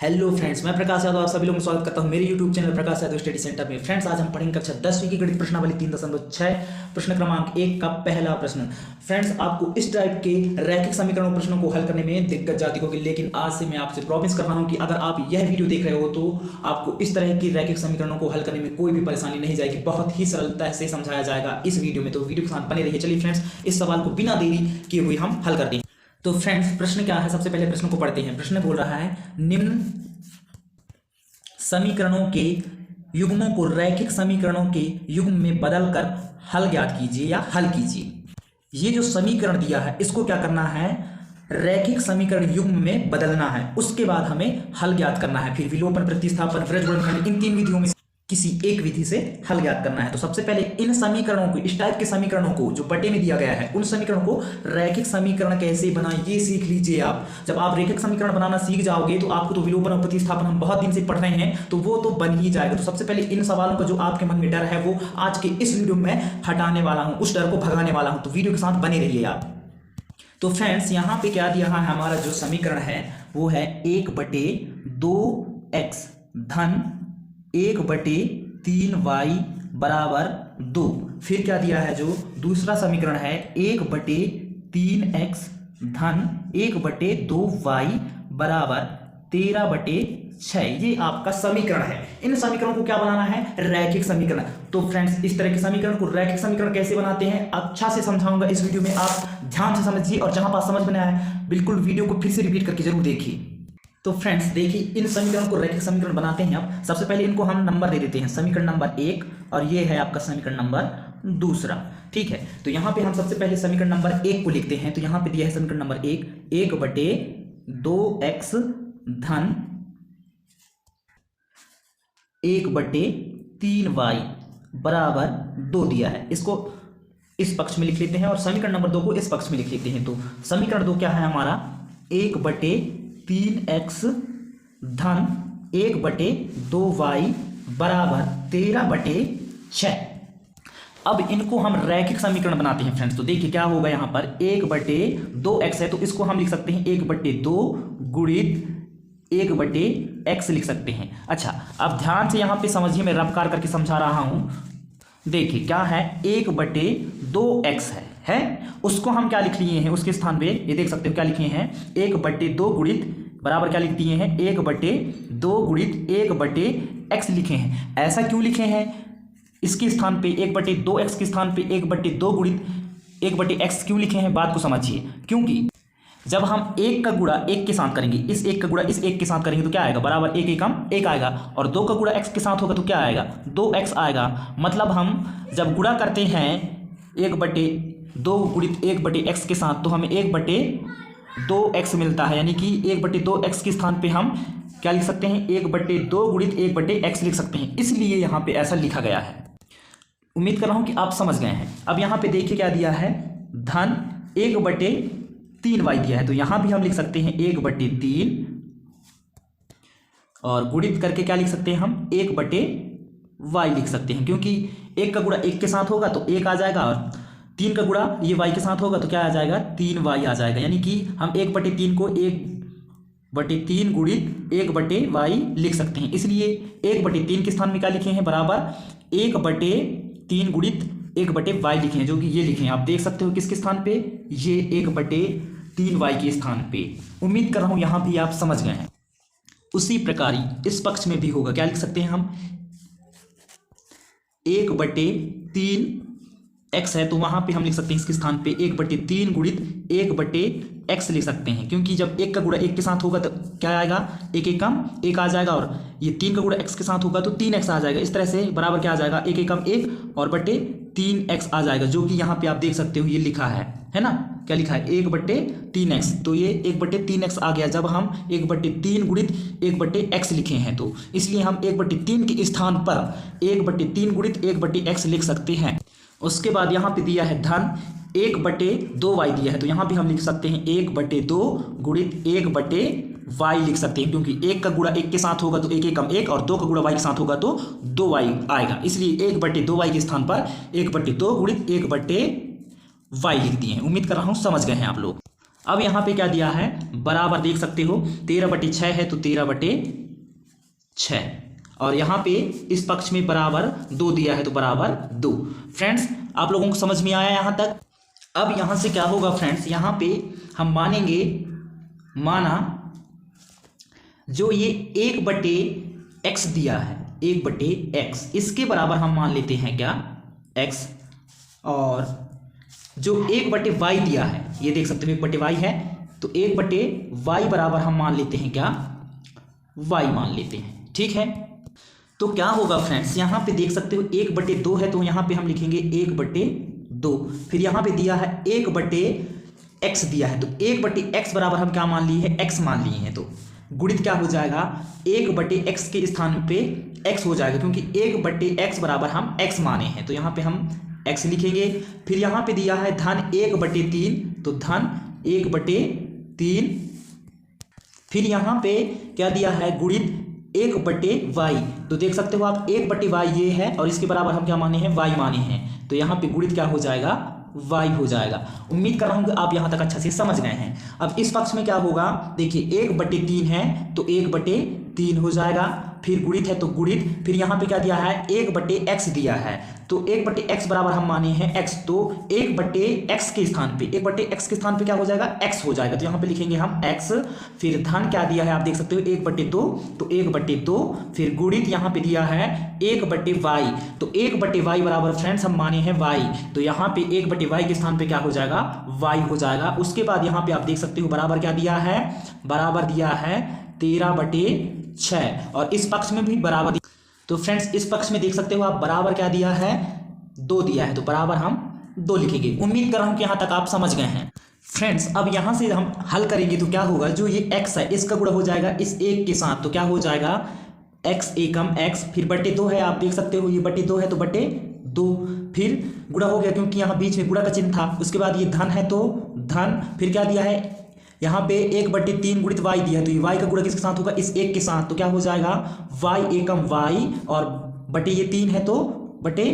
Hello friends, मैं प्रकाश यादव आप सभी लोगों का स्वागत करता हूं मेरे YouTube channel Prakash Yadav study centre में। फ्रेंड्स, आज हम पढ़ेंगे कक्षा 10वीं की गणित प्रश्नावली 3.6 प्रश्न क्रमांक 1 का पहला प्रश्न। फ्रेंड्स, आपको इस टाइप के रैखिक समीकरणों प्रश्नों को हल करने में दिक्कत जाती होगी, लेकिन आज से मैं आपसे प्रॉमिस कर रहा हूं कि अगर आप यह वीडियो देख रहे हो तो आपको इस तरह की रैखिक समीकरणों को हल करने में कोई भी परेशानी नहीं जाएगी। बहुत ही सरलता से समझाया जाएगा इस वीडियो में, तो वीडियो के साथ बने रहिए। चलिए फ्रेंड्स, इस सवाल को बिना देरी किए हुए हम हल करते हैं। तो फ्रेंड्स, प्रश्न क्या है, सबसे पहले प्रश्न को पढ़ते हैं। प्रश्न बोल रहा है, निम्न समीकरणों के युग्मों को रैखिक समीकरणों के युग्म में बदलकर हल ज्ञात कीजिए या हल कीजिए। ये जो समीकरण दिया है इसको क्या करना है, रैखिक समीकरण युग्म में बदलना है। उसके बाद हमें हल ज्ञात करना है। फिर विलोपन, प्रतिस्थापन, वृत्त गुणनखंड, इन तीन विधियों में किसी एक विधि से हल ज्ञात करना है। तो सबसे पहले इन समीकरणों को, इस टाइप के समीकरणों को जो बटे में दिया गया है, उन समीकरणों को रैखिक समीकरण कैसे बनाएं ये सीख लीजिए आप। जब आप रैखिक समीकरण बनाना सीख जाओगे तो आपको तो विलोपन और प्रतिस्थापन हम बहुत दिन से पढ़ रहे हैं, तो वो तो बन ही जाएगा। तो सबसे पहले इन सवालों का जो आपके मन में डर है वो आज के इस वीडियो में हटाने वाला हूं, उस डर को भगाने वाला हूं। तो वीडियो के साथ बने रहिए आप। तो फ्रेंड्स, यहाँ पे क्या दिया है, हमारा जो समीकरण है वो है 1/2x धन 1/3y बराबर 2। फिर क्या दिया है, जो दूसरा समीकरण है 1/3x धन 1/2y बराबर 13/6। ये आपका समीकरण है। इन समीकरणों को क्या बनाना है, रैखिक समीकरण। तो फ्रेंड्स, इस तरह के समीकरण को रैखिक समीकरण कैसे बनाते हैं अच्छा से समझाऊंगा इस वीडियो में, आप ध्यान से समझिए और जहां पास समझ में आया है बिल्कुल वीडियो को फिर से रिपीट करके जरूर देखिए। तो फ्रेंड्स देखिए, इन समीकरण को रैखिक समीकरण बनाते हैं। अब सबसे पहले इनको हम नंबर दे देते हैं, समीकरण नंबर 1 और ये है आपका समीकरण नंबर दूसरा। ठीक है, तो यहाँ पे हम सबसे पहले समीकरण नंबर 1 को लिखते हैं। तो यहाँ पे दिया है समीकरण नंबर 1, 1/2x धन 1/3y बराबर 2 दिया है। इसको इस पक्ष में लिख लेते हैं और समीकरण नंबर 2 को इस पक्ष में लिख लेते हैं। तो समीकरण 2 क्या है हमारा, 1/3x धन 1/2y बराबर 13/6। अब इनको हम रैखिक समीकरण बनाते हैं फ्रेंड्स। तो देखिए क्या होगा, यहाँ पर 1/2x है तो इसको हम लिख सकते हैं 1/2 गुणित 1/x लिख सकते हैं। अच्छा, अब ध्यान से यहाँ पे समझिए, मैं रफकार करके समझा रहा हूं। देखिए क्या है, 1/2x है उसको हम क्या लिख लिए हैं, उसके स्थान पे ये देख सकते हो क्या लिखे हैं, 1/2 गुणित बराबर क्या लिख दिए हैं, 1/2 गुणित 1/x लिखे हैं। ऐसा क्यों लिखे हैं, इसके स्थान पे 1/2x के स्थान पे 1/2 गुणित 1/x क्यों लिखे हैं, बात को समझिए। क्योंकि जब हम 1 का गुणा 1 के साथ करेंगे, इस 1 का गुणा इस 1 के साथ करेंगे तो क्या आएगा, बराबर 1 एकम 1 आएगा, और 2 का गुणा x के साथ होगा तो क्या आएगा, 2x आएगा। मतलब हम जब गुणा करते हैं 1/2 गुणित 1/x के साथ तो हमें 1/2x मिलता है, यानी कि 1/2x के स्थान पे हम क्या लिख सकते हैं, 1/2 गुणित 1/x लिख सकते हैं। इसलिए यहाँ पे ऐसा लिखा गया है। उम्मीद कर रहा हूँ कि आप समझ गए हैं। अब यहाँ पे देखिए क्या दिया है, धन 1/3y दिया है, तो यहां भी हम लिख सकते हैं 1/3 और गुणित करके क्या लिख सकते हैं हम, 1/y लिख सकते हैं। क्योंकि 1 का गुणा 1 के साथ होगा तो 1 आ जाएगा, और 3 का गुणा ये y के साथ होगा तो क्या आ जाएगा, 3y आ जाएगा। यानी कि हम 1/3 को 1/3 गुणित 1/y लिख सकते हैं। इसलिए 1/3 के स्थान में क्या लिखे हैं, बराबर 1/3 गुणित 1/y लिखे हैं, जो कि ये लिखे हैं। आप देख सकते हो किसके स्थान पे, ये 1/3y के स्थान पे। उम्मीद कर रहा हूं यहां भी आप समझ गए हैं। उसी प्रकार इस पक्ष में भी होगा, क्या लिख सकते हैं हम, 1/3x है तो वहां पे हम लिख सकते हैं इसके स्थान पे 1/3 गुणित 1/x लिख सकते हैं। क्योंकि जब 1 का गुणा 1 के साथ होगा तो क्या आएगा, 1 एकम 1 आ जाएगा, और ये 3 का गुणा x के साथ होगा तो 3x आ जाएगा। इस तरह से बराबर क्या आ जाएगा, 1 एकम 1 और बटे 3x आ जाएगा, जो कि यहाँ पे आप देख सकते हो ये लिखा है ना, क्या लिखा है, 1/3x। तो ये 1/3x आ गया जब हम 1/3 गुणित 1/x लिखे हैं। तो इसलिए हम 1/3 के स्थान पर 1/3 गुणित 1/x लिख सकते हैं। उसके बाद यहाँ पे दिया है धन 1/2y दिया है, तो यहाँ भी हम लिख सकते हैं 1/2 गुणित 1/y लिख सकते हैं। क्योंकि 1 का गुणा 1 के साथ होगा तो 1 एकम 1 और 2 का गुणा y के साथ होगा तो 2y आएगा। इसलिए 1/2y के स्थान पर 1/2 गुणित 1/y लिख दिए हैं। उम्मीद कर रहा हूँ समझ गए हैं आप लोग। अब यहाँ पे क्या दिया है, बराबर देख सकते हो 13/6 है तो 13/6 और यहाँ पे इस पक्ष में बराबर 2 दिया है तो बराबर 2। फ्रेंड्स आप लोगों को समझ में आया यहाँ तक। अब यहाँ से क्या होगा फ्रेंड्स, यहाँ पे हम मानेंगे, माना जो ये 1/x दिया है 1/x, इसके बराबर हम मान लेते हैं क्या x, और जो 1/y दिया है ये देख सकते हो 1/y है तो 1/y बराबर हम मान लेते हैं क्या y मान लेते हैं। ठीक है, तो क्या होगा फ्रेंड्स, यहाँ पे देख सकते हो 1/2 है तो यहाँ पे हम लिखेंगे 1/2, फिर यहाँ पे दिया है 1/x दिया है तो 1/x बराबर हम क्या मान लिए हैं x मान लिए हैं, तो गुणित क्या हो जाएगा 1/x के स्थान पे x हो जाएगा क्योंकि 1/x बराबर हम x माने हैं तो यहाँ पे हम x लिखेंगे। फिर यहाँ पे दिया है धन 1/3 तो धन 1/3, फिर यहाँ पे क्या दिया है गुणित 1/y, तो देख सकते हो आप 1/y ये है और इसके बराबर हम क्या माने हैं y माने हैं तो यहाँ पे गुणित क्या हो जाएगा y हो जाएगा। उम्मीद कर रहा हूँ कि आप यहाँ तक अच्छा से समझ गए हैं। अब इस पक्ष में क्या होगा, देखिए 1/3 है तो 1/3 हो जाएगा, फिर गुणित है तो गुणित, फिर यहाँ पे क्या दिया है 1/x दिया है तो 1/x बराबर हम माने हैं x, तो 1/x के स्थान पे 1/x के स्थान पे क्या हो जाएगा x हो जाएगा तो यहाँ पे लिखेंगे हम x। फिर धन क्या दिया है आप देख सकते हो 1/2 तो 1/2, फिर गुणित यहाँ पे दिया है 1/y तो 1/y बराबर फ्रेंड्स हम माने हैं y तो यहाँ पे 1/y के स्थान पे क्या हो जाएगा y हो जाएगा। उसके बाद यहाँ पे आप देख सकते हो बराबर क्या दिया है, बराबर दिया है 13/6 और इस पक्ष में भी बराबर, तो फ्रेंड्स इस पक्ष में देख सकते हो आप बराबर क्या दिया है 2 दिया है तो बराबर हम 2 लिखेंगे। उम्मीद कर रहा हूं कि यहां तक आप समझ गए हैं। फ्रेंड्स अब यहां से हम हल करेंगे तो क्या होगा, जो ये x है इसका गुणा हो जाएगा इस 1 के साथ तो क्या हो जाएगा x एकम x, फिर बटे 2 है आप देख सकते हो ये बटे 2 है तो बटे 2, फिर गुणा हो गया क्योंकि यहाँ बीच में गुणा का चिन्ह था। उसके बाद ये धन है तो धन, फिर क्या दिया है यहाँ पे 1/3 गुणित y दिया है तो ये y का गुणा किसके साथ होगा इस 1 के साथ तो क्या हो जाएगा y एकम y और बटे ये 3 है तो बटे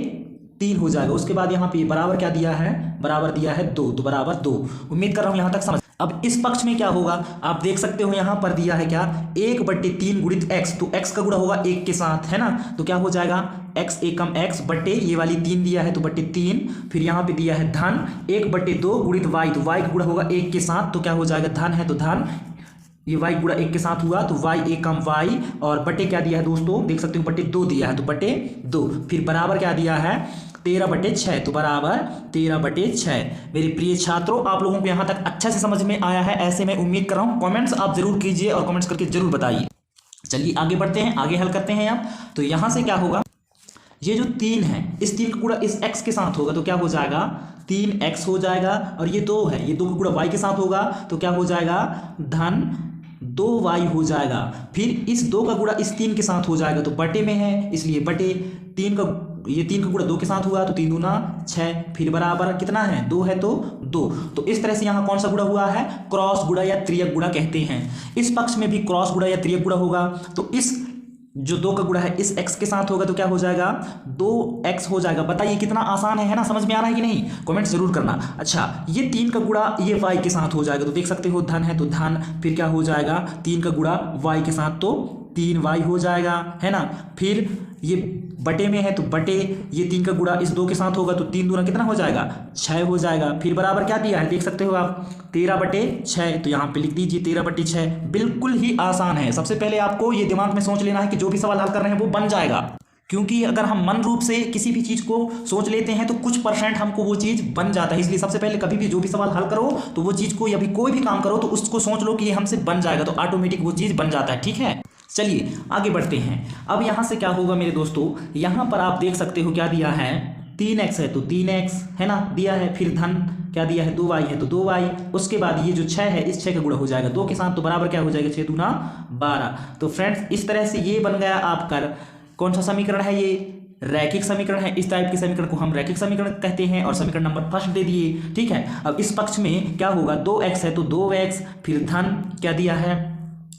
3 हो जाएगा। उसके बाद यहाँ पे बराबर क्या दिया है, बराबर दिया है 2 तो बराबर 2। उम्मीद कर रहा हूँ यहाँ तक समझ। अब इस पक्ष में क्या होगा आप देख सकते हो यहाँ पर दिया है क्या 1/3 गुणित x, तो x का गुणा होगा 1 के साथ है ना तो क्या हो जाएगा x एकम x बटे ये वाली 3 दिया है तो बटे 3, फिर यहाँ पे दिया है धन 1/2 गुणित y तो y का गुणा होगा 1 के साथ तो क्या हो जाएगा धन है तो धन, ये y गुणा 1 के साथ हुआ तो y एकम y और बटे क्या दिया है दोस्तों देख सकते हो बटे 2 दिया है तो बटे 2, फिर बराबर क्या दिया है 13/6 तो बराबर 13/6। मेरे प्रिय छात्रों आप लोगों को यहाँ तक अच्छा से समझ में आया है ऐसे मैं उम्मीद कर रहा हूँ। कमेंट्स आप जरूर कीजिए और कमेंट्स करके जरूर बताइए। चलिए आगे बढ़ते हैं, आगे हल करते हैं आप। तो यहाँ से क्या होगा, ये जो 3 है इस 3 का गुणा इस x के साथ होगा तो क्या हो जाएगा 3x हो जाएगा, और ये 2 है ये 2 का गुणा y के साथ होगा तो क्या हो जाएगा धन 2y हो जाएगा, फिर इस 2 का गुणा इस 3 के साथ हो जाएगा तो बटे में है इसलिए बटे 3 का, ये 3 का गुणा 2 के साथ हुआ तो 3 दूना 6, फिर बराबर कितना है 2 है तो 2। तो इस तरह से यहाँ कौन सा गुणा हुआ है, क्रॉस गुणा या त्रियक गुणा कहते हैं। इस पक्ष में भी क्रॉस गुणा या त्रियक गुणा होगा तो इस जो 2 का गुणा है इस x के साथ होगा तो क्या हो जाएगा 2x हो जाएगा। बताइए कितना आसान है ना, समझ में आ रहा है कि नहीं, कमेंट जरूर करना। अच्छा ये 3 का गुणा ये y के साथ हो जाएगा तो देख सकते हो धन है तो धन, फिर क्या हो जाएगा 3 का गुणा y के साथ तो 3y हो जाएगा है ना, फिर ये बटे में है तो बटे ये 3 का गुणा इस 2 के साथ होगा तो 3 दूना कितना हो जाएगा 6 हो जाएगा, फिर बराबर क्या दिया है देख सकते हो आप 13/6 तो यहाँ पे लिख दीजिए 13/6। बिल्कुल ही आसान है। सबसे पहले आपको ये दिमाग में सोच लेना है कि जो भी सवाल हल कर रहे हैं वो बन जाएगा, क्योंकि अगर हम मन रूप से किसी भी चीज़ को सोच लेते हैं तो कुछ % हमको वो चीज़ बन जाता है। इसलिए सबसे पहले कभी भी जो भी सवाल हल करो तो वो चीज़ को या भी कोई भी काम करो तो उसको सोच लो कि ये हमसे बन जाएगा, तो ऑटोमेटिक वो चीज़ बन जाता है। ठीक है, चलिए आगे बढ़ते हैं। अब यहाँ से क्या होगा मेरे दोस्तों, यहाँ पर आप देख सकते हो क्या दिया है 3x है तो 3x है ना दिया है, फिर धन क्या दिया है 2y है तो 2y, उसके बाद ये जो 6 है इस 6 का गुणा हो जाएगा 2 के साथ तो बराबर क्या हो जाएगा 6 दूना 12। तो फ्रेंड्स इस तरह से ये बन गया आपका कौन सा समीकरण है, ये रैखिक समीकरण है। इस टाइप के समीकरण को हम रैखिक समीकरण कहते हैं और समीकरण नंबर फर्स्ट दे दिए। ठीक है, अब इस पक्ष में क्या होगा 2x है तो 2x, फिर धन क्या दिया है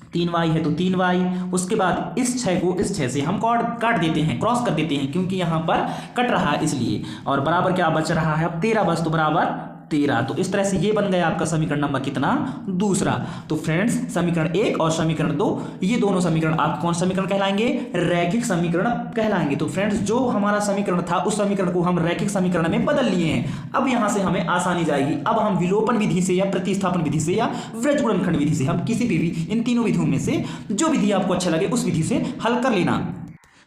3y है तो 3y, उसके बाद इस 6 को इस 6 से हम काट देते हैं, क्रॉस कर देते हैं क्योंकि यहाँ पर कट रहा है इसलिए, और बराबर क्या बच रहा है अब 13 बस तो बराबर 13। तो इस तरह से ये बन गया आपका समीकरण नंबर कितना, दूसरा। तो फ्रेंड्स समीकरण 1 और समीकरण 2 ये दोनों समीकरण आप कौन समीकरण कहलाएंगे, रैखिक समीकरण कहलाएंगे। तो फ्रेंड्स जो हमारा समीकरण था उस समीकरण को हम रैखिक समीकरण में बदल लिए हैं। अब यहां से हमें आसानी जाएगी। अब हम विलोपन विधि से या प्रतिस्थापन विधि से या वृत्त गुणनखंड विधि से, हम किसी भी इन तीनों विधियों में से जो विधि आपको अच्छा लगे उस विधि से हल कर लेना।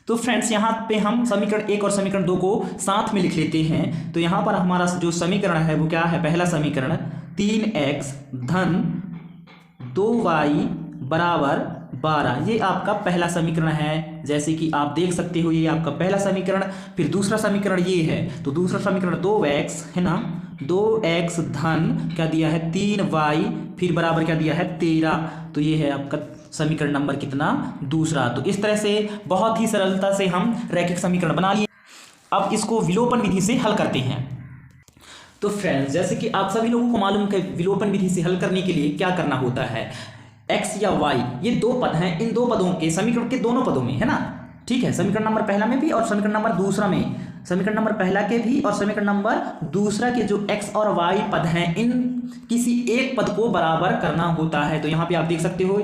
तो फ्रेंड्स यहाँ पे हम समीकरण 1 और समीकरण 2 को साथ में लिख लेते हैं। तो यहाँ पर हमारा जो समीकरण है वो क्या है, पहला समीकरण 3x धन 2y बराबर 12, ये आपका पहला समीकरण है। जैसे कि आप देख सकते हो ये आपका पहला समीकरण। फिर दूसरा समीकरण ये है, तो दूसरा समीकरण 2x है ना, 2x धन क्या दिया है 3y, फिर बराबर क्या दिया है 13। तो ये है आपका समीकरण नंबर कितना, दूसरा। तो इस तरह से बहुत ही सरलता से हम रैखिक समीकरण बना लिए। अब इसको विलोपन विधि से हल करते हैं। तो फ्रेंड्स जैसे कि आप सभी लोगों को मालूम है विलोपन विधि से हल करने के लिए क्या करना होता है, x या y ये दो पद हैं, इन दो पदों के समीकरण के दोनों पदों में है ना, ठीक है, समीकरण नंबर पहला में भी और समीकरण नंबर दूसरा में, समीकरण नंबर पहला के भी और समीकरण नंबर दूसरा के जो x और y पद हैं इन किसी एक पद को बराबर करना होता है। तो यहाँ पे आप देख सकते हो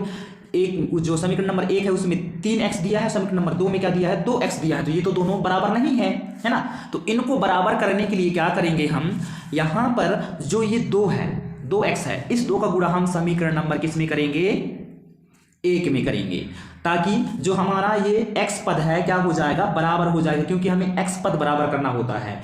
एक जो समीकरण नंबर 1 है उसमें 3x दिया है, समीकरण नंबर 2 में क्या दिया है 2x दिया है। तो ये तो दोनों बराबर नहीं है ना। तो इनको बराबर करने के लिए क्या करेंगे हम, यहाँ पर जो ये 2 है 2x है, इस 2 का गुणा हम समीकरण नंबर किस में करेंगे, 1 में करेंगे, ताकि जो हमारा ये x पद है क्या हो जाएगा, बराबर हो जाएगा, क्योंकि हमें x पद बराबर करना होता है।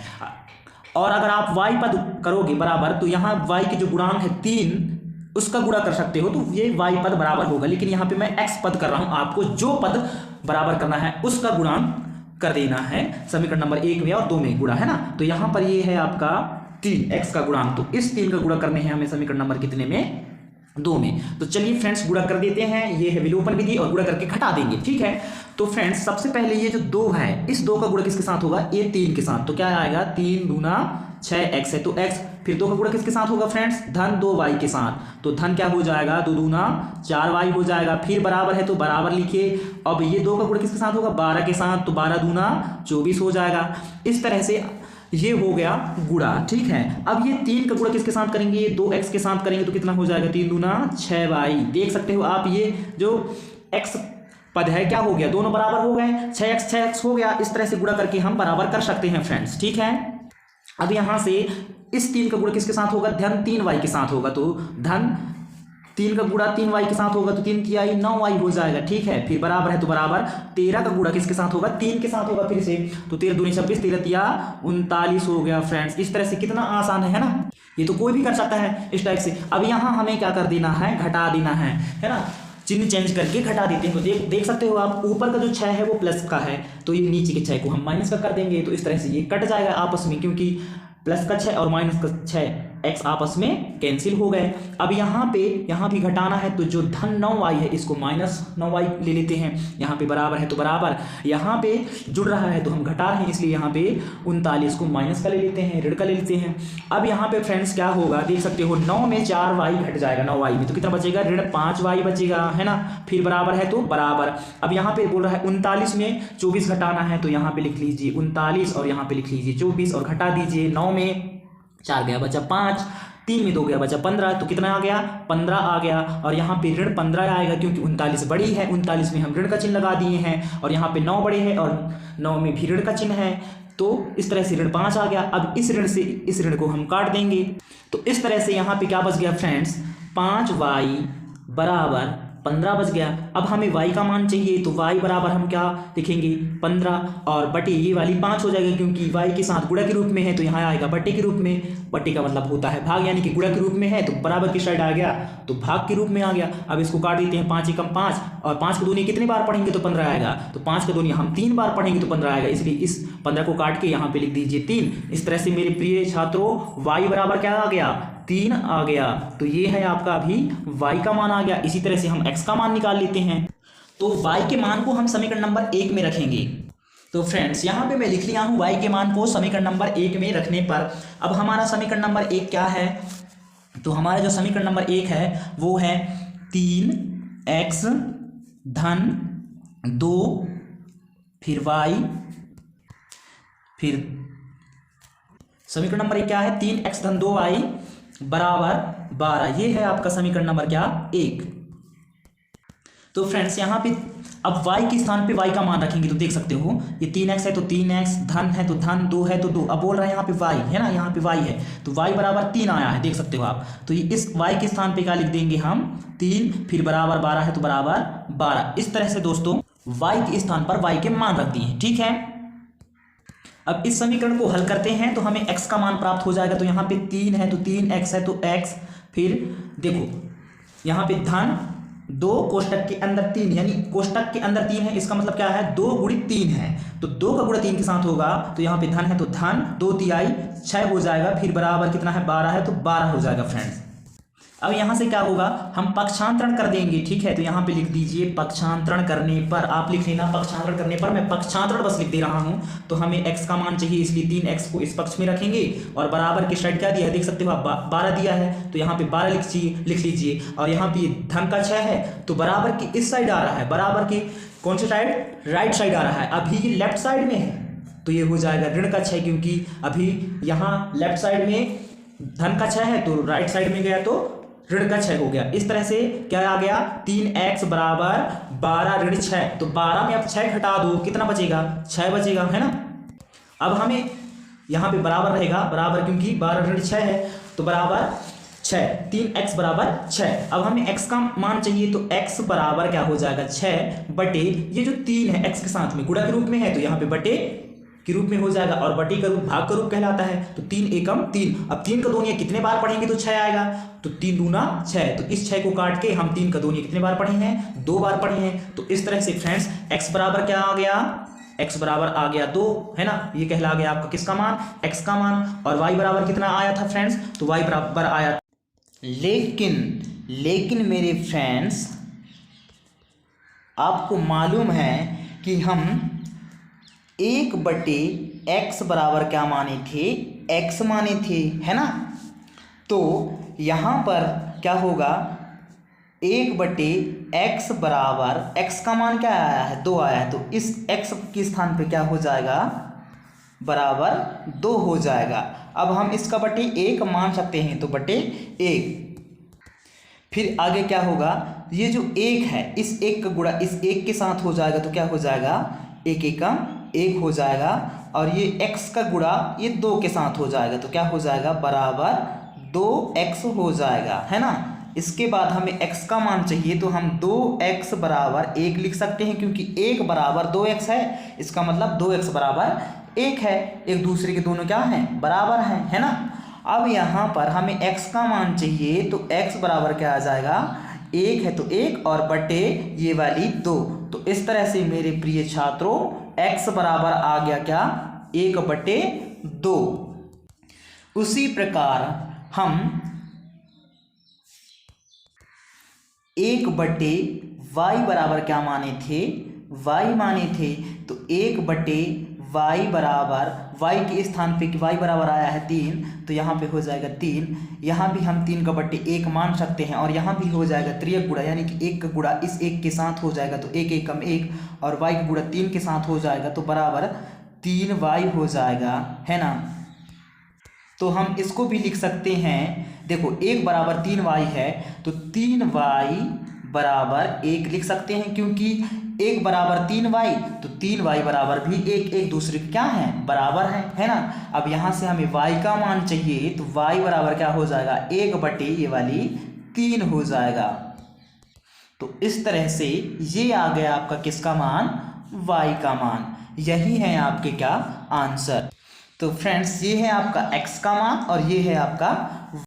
और अगर आप y पद करोगे बराबर तो यहाँ y के जो गुणांक है 3 उसका गुणा कर सकते हो, तो ये y पद बराबर होगा। लेकिन यहाँ पे मैं x पद कर रहा हूं, आपको जो पद बराबर करना है उसका गुणांक कर देना है समीकरण नंबर 1 में और 2 में गुणा है ना। तो यहाँ पर ये है आपका 3x का गुणांक, तो इस 3 का गुणा करने हैं हमें समीकरण नंबर कितने में, 2 में। तो चलिए फ्रेंड्स गुणा कर देते हैं, ये है विलोपन विधि और गुणा करके घटा देंगे, ठीक है। तो फ्रेंड्स सबसे पहले ये जो 2 है इस 2 का गुणा किसके साथ होगा, ये 3 के साथ। तो क्या आएगा 3 दूना 6x है, तो x, फिर 2 का गुणा किसके साथ होगा फ्रेंड्स, धन 2y के साथ। तो धन क्या हो जाएगा 2 दूना 4y हो जाएगा, फिर बराबर है तो बराबर लिखिए। अब ये 2 का गुणा किसके साथ होगा, 12 के साथ, तो 12 दूना 24 हो जाएगा। इस तरह से ये हो गया गुणा, ठीक है। अब ये 3 का गुणा किसके साथ करेंगे, ये 2x के साथ करेंगे, तो कितना हो जाएगा 3 दूना 6y। देख सकते हो आप ये जो x पद है क्या हो गया, दोनों बराबर हो गए, 6x हो गया। इस तरह से गुणा करके हम बराबर कर सकते हैं फ्रेंड्स, ठीक है। अब यहां से इस 3 का गुणा किसके साथ होगा, धन 3y के साथ होगा, तो धन 3 का गुणा 3y के साथ होगा, तो 3 की आई 9y हो जाएगा, ठीक है। फिर बराबर है तो बराबर 13 का गुणा किसके साथ होगा, 3 के साथ होगा फिर से, तो 13 दूनी 26, 13 तिया 39 हो गया फ्रेंड्स। इस तरह से कितना आसान है ना, ये तो कोई भी कर सकता है इस टाइप से। अब यहाँ हमें क्या कर देना है, घटा देना है ना, चिन्ह चेंज करके घटा देते हैं। तो देख सकते हो आप ऊपर का जो 6 है वो प्लस का है, तो ये नीचे के 6 को हम माइनस का कर देंगे। तो इस तरह से ये कट जाएगा आपस में, क्योंकि प्लस का 6 और माइनस का 6 x आपस में कैंसिल हो गए। अब यहाँ भी घटाना है, तो जो धन 9y है इसको माइनस 9y ले लेते हैं। यहाँ पे बराबर है तो बराबर, यहाँ पे जुड़ रहा है तो हम घटा रहे हैं, इसलिए यहाँ पे 39 को माइनस का ले लेते हैं, ऋण का ले लेते हैं। अब यहाँ पे फ्रेंड्स क्या होगा, देख सकते हो 9 में 4y घट जाएगा 9y में, तो कितना बचेगा, ऋण 5y बचेगा, है ना। फिर बराबर है तो बराबर। अब यहाँ पे बोल रहा है 39 में 24 घटाना है, तो यहाँ पे लिख लीजिए 39 और यहाँ पे लिख लीजिए 24 और घटा दीजिए। 9 में 4 गया बचा 5, 3 में 2 गया बचा 15, तो कितना आ गया 15 आ गया। और यहाँ पे ऋण 15 आएगा, क्योंकि 39 बड़ी है, 39 में हम ऋण का चिन्ह लगा दिए हैं, और यहाँ पे 9 बड़े हैं और 9 में भी ऋण का चिन्ह है, तो इस तरह से ऋण 5 आ गया। अब इस ऋण से इस ऋण को हम काट देंगे, तो इस तरह से यहाँ पे क्या बच गया फ्रेंड्स, 5y बराबर 15 बच गया। अब हमें y का मान चाहिए, तो y बराबर हम क्या लिखेंगे 15 और बटे ये वाली 5 हो जाएगा, क्योंकि y के साथ गुणा के रूप में है, तो यहाँ आएगा बटे के रूप में। बटे का मतलब होता है भाग, यानी कि गुणा के रूप में है तो बराबर की साइड आ गया, तो भाग के रूप में आ गया। अब इसको काट देते हैं, 5 एकम 5 और 5 को दूनी कितनी बार पढ़ेंगे तो 15 आएगा, तो 5 का दूनी हम 3 बार पढ़ेंगे तो 15 आएगा, इसलिए इस 15 को काट के यहाँ पे लिख दीजिए 3। इस तरह से मेरे प्रिय छात्रों y बराबर क्या आ गया, 3 आ गया। तो ये है आपका अभी y का मान आ गया। इसी तरह से हम x का मान निकाल लेते हैं, तो y के मान को हम समीकरण नंबर 1 में रखेंगे। तो फ्रेंड्स यहाँ पे मैं लिख लिया हूँ y के मान को समीकरण नंबर 1 में रखने पर। अब हमारा समीकरण नंबर 1 क्या है, तो हमारा जो समीकरण नंबर 1 है वो है 3x धन 2 फिर y फिर समीकरण नंबर 1 क्या है, 3x धन 2y बराबर 12। ये है आपका समीकरण नंबर क्या, 1। तो फ्रेंड्स यहाँ पे अब y के स्थान पे y का मान रखेंगे तो देख सकते हो ये 3x है तो 3x, धन है तो धन, 2 है तो 2। अब बोल रहे हैं यहाँ पे y है ना, यहाँ पे y है तो y बराबर 3 आया है, देख सकते हो आप। तो ये इस y के स्थान पे क्या लिख देंगे हम, 3, फिर बराबर 12 है तो बराबर 12। इस तरह से दोस्तों y के स्थान पर y के मान रख दिए, ठीक है। अब इस समीकरण को हल करते हैं तो हमें x का मान प्राप्त हो जाएगा। तो यहाँ पे 3 है तो 3x है तो x, फिर देखो यहाँ पे धन 2 कोष्टक के अंदर 3, यानी कोष्टक के अंदर 3 है, इसका मतलब क्या है 2 गुणित 3 है। तो 2 का गुणा 3 के साथ होगा तो यहाँ पे धन है तो धन, 2 तिहाई 6 हो जाएगा, फिर बराबर कितना है 12 है तो 12 हो जाएगा फ्रेंड्स। अब यहाँ से क्या होगा, हम पक्षांतरण कर देंगे, ठीक है। तो यहाँ पे लिख दीजिए पक्षांतरण करने पर, आप लिख लेना पक्षांतरण करने पर, मैं पक्षांतरण बस लिख दे रहा हूँ। तो हमें x का मान चाहिए इसलिए 3x को इस पक्ष में रखेंगे और बराबर के साइड क्या दिया है देख सकते हो आप, 12 दिया है तो यहाँ पे 12 लिख लीजिए। और यहाँ पे धन का 6 है तो बराबर के इस साइड आ रहा है, बराबर के कौन सी साइड, राइट साइड आ रहा है। अभी ये लेफ्ट साइड में है तो ये हो जाएगा ऋण का 6, क्योंकि अभी यहाँ लेफ्ट साइड में धन का 6 है तो राइट साइड में गया तो ऋण का 6 हो गया। इस तरह से क्या आ गया, 3x बराबर 12 ऋण 6। तो 12 में अब 6 घटा दो, कितना बचेगा, 6 बचेगा, है ना। अब हमें यहाँ पे बराबर रहेगा, बराबर क्योंकि 12 ऋण 6 है तो बराबर 6, 3x बराबर 6। अब हमें x का मान चाहिए तो x बराबर क्या हो जाएगा 6 बटे ये जो 3 है x के साथ में गुणा के रूप में है तो यहाँ पे बटे के रूप में हो जाएगा, और बटे का रूप भाग का रूप कहलाता है। तो 3 एकम 3, अब 3 का दूनी कितने बार पढ़ेंगे तो 6 आएगा, तो 3 दूना 6। तो इस 6 को काट के हम 3 का दूनी कितने बार पढ़े हैं, 2 बार पढ़े हैं। तो इस तरह से फ्रेंड्स x बराबर क्या आ गया, x बराबर आ गया 2, है ना। ये कहला गया आपका किसका मान, x का मान। और y बराबर कितना आया था फ्रेंड्स, तो y बराबर आया, लेकिन मेरे फ्रेंड्स आपको मालूम है कि हम 1/x बराबर क्या माने थे, x माने थे, है ना। तो यहाँ पर क्या होगा, 1/x बराबर x का मान क्या आया है, 2 आया है। तो इस x के स्थान पे क्या हो जाएगा, बराबर 2 हो जाएगा। अब हम इसका बटे 1 मान सकते हैं तो बटे 1। फिर आगे क्या होगा, ये जो 1 है इस 1 का गुणा इस 1 के साथ हो जाएगा तो क्या हो जाएगा, 1 एकम 1 हो जाएगा। और ये x का गुणा ये 2 के साथ हो जाएगा तो क्या हो जाएगा, बराबर 2x हो जाएगा, है ना। इसके बाद हमें x का मान चाहिए तो हम 2x बराबर 1 लिख सकते हैं, क्योंकि 1 बराबर 2x है, इसका मतलब 2x बराबर 1 है। एक दूसरे के दोनों क्या हैं, बराबर हैं, है ना। अब यहाँ पर हमें x का मान चाहिए तो x बराबर क्या आ जाएगा, 1 है तो 1 और बटे ये वाली 2। तो इस तरह से मेरे प्रिय छात्रों x बराबर आ गया क्या, 1/2। उसी प्रकार हम 1/y बराबर क्या माने थे, y माने थे। तो 1/y बराबर y के स्थान पे y बराबर आया है 3 तो यहाँ पे हो जाएगा 3। यहाँ भी हम 3 का बटे 1 मान सकते हैं और यहाँ भी हो जाएगा त्रियक गुणा, यानी कि 1 का गुणा इस 1 के साथ हो जाएगा तो 1 एकम 1 और y का गुणा 3 के साथ हो जाएगा तो बराबर 3y हो जाएगा, है ना। तो हम इसको भी लिख सकते हैं, देखो 1 बराबर 3y है तो 3y बराबर 1 लिख सकते हैं, क्योंकि 1 बराबर 3y तो 3y बराबर भी 1, एक दूसरे के क्या है, बराबर है ना। अब यहाँ से हमें y का मान चाहिए तो y बराबर क्या हो जाएगा, 1/, ये वाली 3 हो जाएगा। तो इस तरह से ये आ गया आपका किसका मान, y का मान। यही है आपके क्या आंसर। तो फ्रेंड्स ये है आपका x का मान और ये है आपका